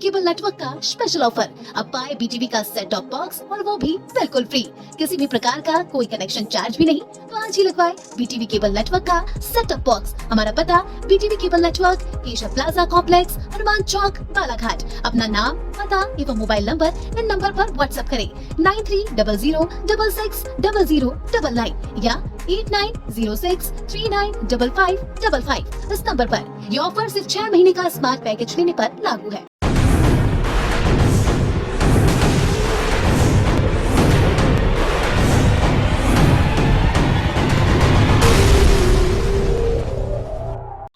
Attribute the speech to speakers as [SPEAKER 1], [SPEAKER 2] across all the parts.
[SPEAKER 1] Cable network का special offer. अब पाए बीटीवी का सेट टॉप बॉक्स और वो भी बिल्कुल फ्री। किसी भी प्रकार का कोई कनेक्शन चार्ज भी नहीं, तो आज ही लगवाए बीटीवी केबल नेटवर्क का सेट टॉप बॉक्स। हमारा पता BTV cable network, Asia plaza complex, Hanuman Chowk, Balaghat. अपना नाम, पता एवं मोबाइल नंबर इन नंबर पर व्हाट्सएप करें 9300660099 या 8906395555 इस नंबर पर। ये ऑफर सिर्फ 6 महीने का स्मार्ट पैकेज लेने पर लागू है।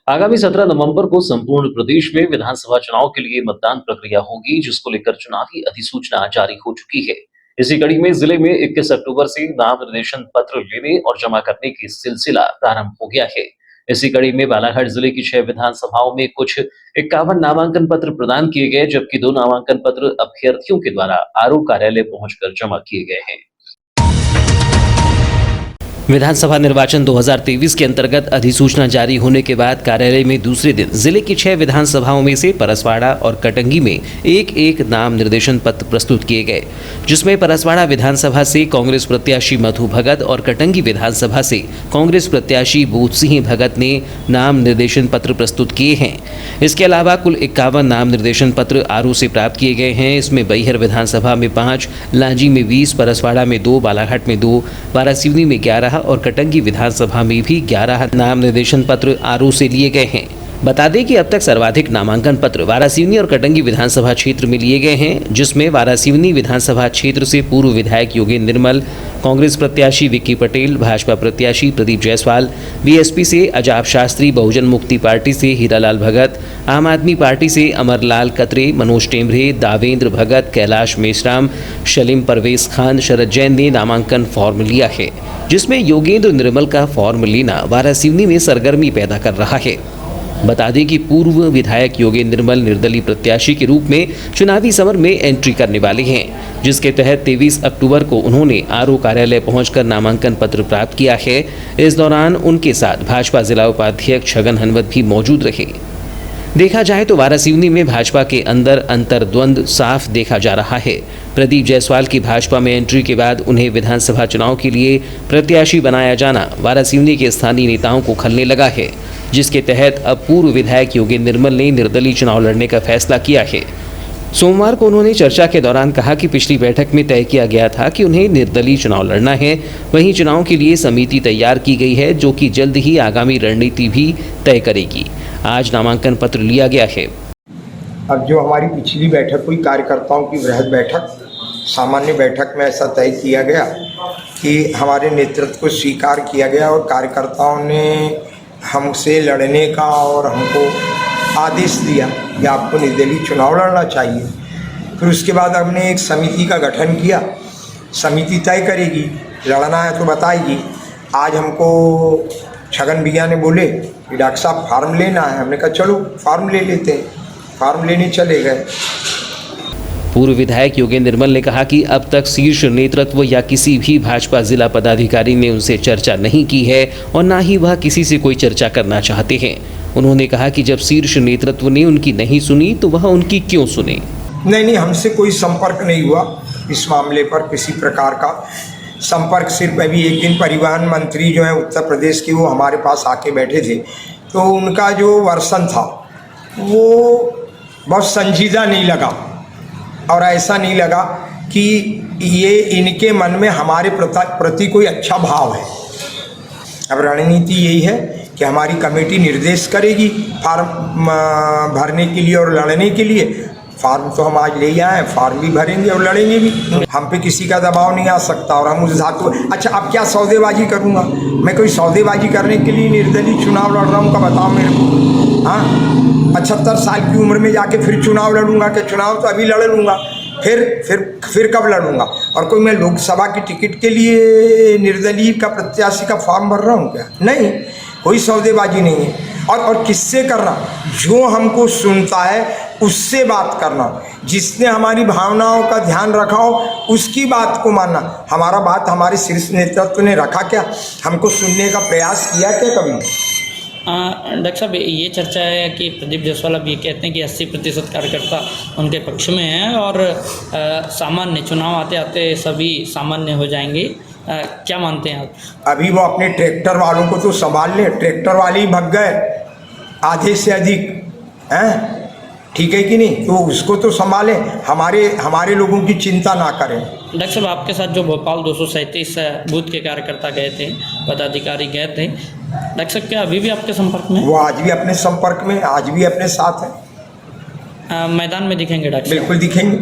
[SPEAKER 2] आगामी 17 नवंबर को संपूर्ण प्रदेश में विधानसभा चुनाव के लिए मतदान प्रक्रिया होगी, जिसको लेकर चुनावी अधिसूचना जारी हो चुकी है। इसी कड़ी में जिले में 21 अक्टूबर से नाम निर्देशन पत्र लेने और जमा करने की सिलसिला प्रारंभ हो गया है। इसी कड़ी में बालाघाट जिले की 6 विधानसभाओं में कुछ 51 नामांकन पत्र प्रदान किए गए, जबकि 2 नामांकन पत्र अभ्यर्थियों के द्वारा आरओ कार्यालय पहुंचकर जमा किए गए हैं। विधानसभा निर्वाचन 2023 के अंतर्गत अधिसूचना जारी होने के बाद कार्यालय में दूसरे दिन जिले की 6 विधानसभाओं में से परसवाड़ा और कटंगी में एक नाम निर्देशन पत्र प्रस्तुत किए गए, जिसमें परसवाड़ा विधानसभा से कांग्रेस प्रत्याशी मधु भगत और कटंगी विधानसभा से कांग्रेस प्रत्याशी बोध सिंह भगत ने नाम निर्देशन पत्र प्रस्तुत किए हैं। इसके अलावा कुल 51 नाम निर्देशन पत्र आरओ से प्राप्त किए गए हैं। इसमें बैहर विधानसभा में 5, लांजी में 20, परसवाड़ा में 2, बालाघाट में 2, वारासिवनी में 11 और कटंगी विधानसभा में भी 11 नाम निर्देशन पत्र आरओ से लिए गए हैं। बता दें कि अब तक सर्वाधिक नामांकन पत्र वारासिवनी और कटंगी विधानसभा क्षेत्र में लिए गए हैं, जिसमें वारासिवनी विधानसभा क्षेत्र से पूर्व विधायक योगेंद्र निर्मल, कांग्रेस प्रत्याशी विक्की पटेल, भाजपा प्रत्याशी प्रदीप जायसवाल, बीएसपी से अजाब शास्त्री, बहुजन मुक्ति पार्टी से हीरालाल भगत, आम आदमी पार्टी से अमरलाल कतरे, मनोज टेमरे, दावेंद्र भगत, कैलाश मेश्राम, शलीम परवेज खान, शरद जैन ने नामांकन फॉर्म लिया है, जिसमें योगेंद्र निर्मल का फॉर्म लेना वारासिवनी में सरगर्मी पैदा कर रहा है। बता दें कि पूर्व विधायक योगेंद्र निर्मल निर्दलीय प्रत्याशी के रूप में चुनावी समर में एंट्री करने वाले हैं, जिसके तहत 23 अक्टूबर को उन्होंने आरओ कार्यालय पहुंचकर नामांकन पत्र प्राप्त किया है। इस दौरान उनके साथ भाजपा जिला उपाध्यक्ष छगन हनवत भी मौजूद रहे। देखा जाए तो वारासिवनी में भाजपा के अंदर अंतर्द्वंद साफ देखा जा रहा है। प्रदीप जायसवाल की भाजपा में एंट्री के बाद उन्हें विधानसभा चुनाव के लिए प्रत्याशी बनाया जाना वारासिवनी के स्थानीय नेताओं को खलने लगा है, जिसके तहत अब पूर्व विधायक योगेंद्र निर्मल ने निर्दलीय चुनाव लड़ने का फैसला किया है। सोमवार को उन्होंने चर्चा के दौरान कहा कि पिछली बैठक में तय किया गया था कि उन्हें निर्दलीय चुनाव लड़ना है। वहीं चुनाव के लिए समिति तैयार की गई है, जो कि जल्द ही आगामी रणनीति भी तय करेगी। आज नामांकन पत्र लिया गया है।
[SPEAKER 3] अब जो हमारी पिछली बैठक हुई कार्यकर्ताओं की वृहद बैठक, सामान्य बैठक में ऐसा तय किया गया कि हमारे नेतृत्व को स्वीकार किया गया और कार्यकर्ताओं ने हमसे लड़ने का और हमको आदेश दिया कि आपको निर्दलीय चुनाव लड़ना चाहिए। फिर उसके बाद हमने एक समिति का गठन किया। समिति तय करेगी, लड़ना है तो बताएगी। आज हमको छगन भैया ने बोले कि डॉक्टर साहब फार्म लेना है। हमने कहा चलो फार्म ले लेते हैं। फार्म लेने चले गए।
[SPEAKER 2] पूर्व विधायक योगेंद्र निर्मल ने कहा कि अब तक शीर्ष नेतृत्व या किसी भी भाजपा जिला पदाधिकारी ने उनसे चर्चा नहीं की है और ना ही वह किसी से कोई चर्चा करना चाहते हैं। उन्होंने कहा कि जब शीर्ष नेतृत्व ने उनकी नहीं सुनी तो वह उनकी क्यों सुने।
[SPEAKER 3] नहीं, हमसे कोई संपर्क नहीं हुआ इस मामले पर। किसी प्रकार का संपर्क सिर्फ अभी एक दिन परिवहन मंत्री जो है उत्तर प्रदेश के, वो हमारे पास आके बैठे थे, तो उनका जो वर्सन था वो बहुत संजीदा नहीं लगा और ऐसा नहीं लगा कि ये इनके मन में हमारे प्रति कोई अच्छा भाव है। अब रणनीति यही है कि हमारी कमेटी निर्देश करेगी फार्म भरने के लिए और लड़ने के लिए। फार्म तो हम आज ले ही आए, फार्म भी भरेंगे और लड़ेंगे भी। हम पे किसी का दबाव नहीं आ सकता और हम उस धातु। अच्छा, अब क्या सौदेबाजी करूँगा मैं? कोई सौदेबाजी करने के लिए निर्दलीय चुनाव लड़ रहा हूँ का बताओ मेरे को? हाँ, 75 साल की उम्र में जाके फिर चुनाव लड़ूंगा? कि चुनाव तो अभी लड़ लूँगा, फिर कब लड़ूंगा? और कोई मैं लोकसभा की टिकट के लिए निर्दलीय का प्रत्याशी का फॉर्म भर रहा हूँ क्या? नहीं, कोई सौदेबाजी नहीं है। और किससे करना? जो हमको सुनता है उससे बात करना, जिसने हमारी भावनाओं का ध्यान रखा हो उसकी बात को मानना। हमारा बात हमारे शीर्ष नेतृत्व ने रखा क्या? हमको सुनने का प्रयास किया क्या कभी?
[SPEAKER 4] डॉक्टर साहब, ये चर्चा है कि प्रदीप जायसवाल अब ये कहते हैं कि 80% कार्यकर्ता उनके पक्ष में हैं और सामान्य चुनाव आते आते सभी सामान्य हो जाएंगे। क्या मानते हैं आप?
[SPEAKER 3] अभी वो अपने ट्रैक्टर वालों को तो संभाल ले, ट्रैक्टर वाले ही भग गए आधे से अधिक हैं, ठीक है कि नहीं? तो उसको तो संभालें, हमारे लोगों की चिंता ना करें।
[SPEAKER 4] डॉक्टर साहब, आपके साथ जो भोपाल 237 बूथ के कार्यकर्ता गए थे, पदाधिकारी गए थे, डॉक्टर साहब क्या अभी भी आपके संपर्क में?
[SPEAKER 3] वो आज भी अपने संपर्क में, आज भी अपने साथ हैं।
[SPEAKER 4] मैदान में दिखेंगे डॉक्टर साहब?
[SPEAKER 3] बिल्कुल दिखेंगे।